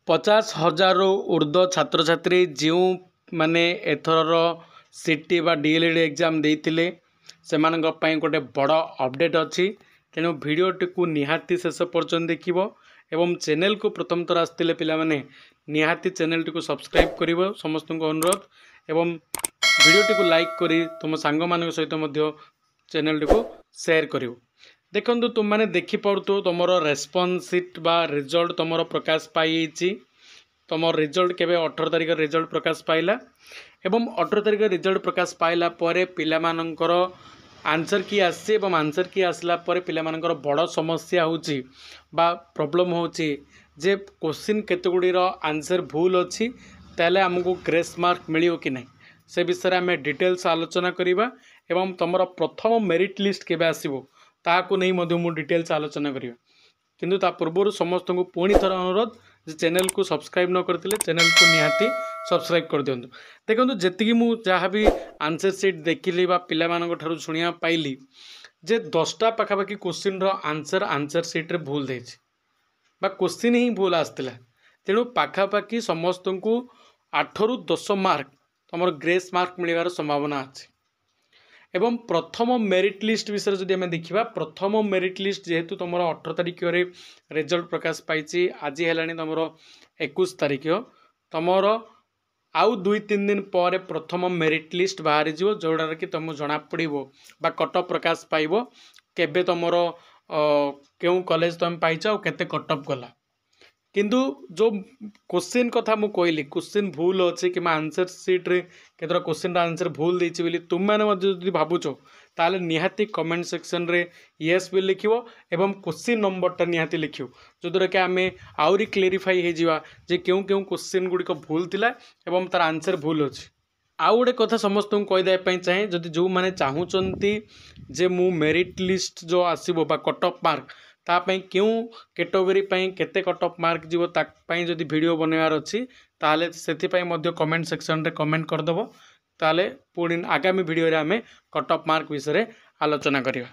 50,000 ऊर्ध्व छात्र छात्री जो माने एथर सीटी बा डीएलएड एग्जाम देते से गोटे बड़ अपडेट अच्छी तेणु भिडटी को निहाती शेष पर्यटन देखिए एवं चैनल को प्रथम थर आसते पे निहाती चैनल टी को सब्सक्राइब कर समस्त को अनुरोध एवं भिडटी को लाइक करी तुम सांग मान सहित चैनल टी को शेयर कर देखु तुम मैंने देखिपुथ तुम रेस्पॉन्स सीट बा रिजल्ट तुम प्रकाश पाई तुम रिजल्ट केवे 18 तारिख रिजल्ट प्रकाश पाइला एवं 18 तारिख रिजल्ट प्रकाश पाइला परे पिला मानकर आंसर की आसी एवं आंसर की आसला परे पिला मानकर बड़ समस्या होची बा प्रॉब्लम होची जे क्वेश्चन केतगुडीर आंसर भूल अच्छी ताले हमको ग्रेस मार्क मिलियो कि नहीं से विषय में आम डिटेल्स आलोचना करिबा एवं तुम प्रथम मेरिट लिस्ट केबे आसीबो ताकू नहीं मु डिटेल्स आलोचना करिबा किंतु ता पूर्व समस्त को पुणी थर अनुरोध जे चैनल को सब्सक्राइब न करते चैनल को निहाती सब्सक्राइब कर दिंतु देखो जी मुझे भी आंसर सीट देखिली पाला शुणा पाइली जे 10टा पाखापाखि क्वेश्चन आंसर सीट्रे भूल देछि बा क्वेश्चन ही भूल आसला तेणु पाखापाखि समस्त को 8 ରୁ 10 मार्क तुम ग्रेस मार्क मिलवार संभावना अच्छी एवं प्रथम मेरिट लिस्ट विषय जब आम देखा प्रथम मेरिट लिस्ट जेहेतु तुम 18 तारिख रिजल्ट प्रकाश पाई आज है तुम 21 तारिख तुम आउ 2-3 दिन पर प्रथम मेरिट लिस्ट बाहरी जोड़ा कि तुम जना पड़ो बा कटअप प्रकाश पाइब केबे तुम क्यों कॉलेज तुम पाइच केते कटअप गला किंतु जो क्वेश्चन कथा मु कहली क्वेश्चन भूल अच्छे कि आंसर सीट्रे केतरा क्वेश्चन आंसर भूल देछि बोली तुम मैंने भावुच ताले निहाती कमेंट सेक्शन रे येस भी लिखिवो एवं क्वेश्चन नंबरटा निहाती लिखियो जो द्वारा कि आमे आउरी क्लेरिफाई हे जिवा जे क्यों क्यों क्वेश्चन गुडी को भूल थिला एवं तार आंसर भूल अछि आउ गोटे कथा समस्त को कहीदेवा पाई चाहे जदि जो माने चाहूचंती जे मु मेरिट लिस्ट जो आसीबो बा कटअप मार्क तापाई क्यों कैटेगरी केते कटअप मार्क जीवो तापाई जदि वीडियो बनवार अच्छी ताले सेथिपाई मध्य कमेंट सेक्शन रे कमेंट करदबो ताले पुणी आगामी वीडियो रे आमे कटअप मार्क विषय रे आलोचना करिया।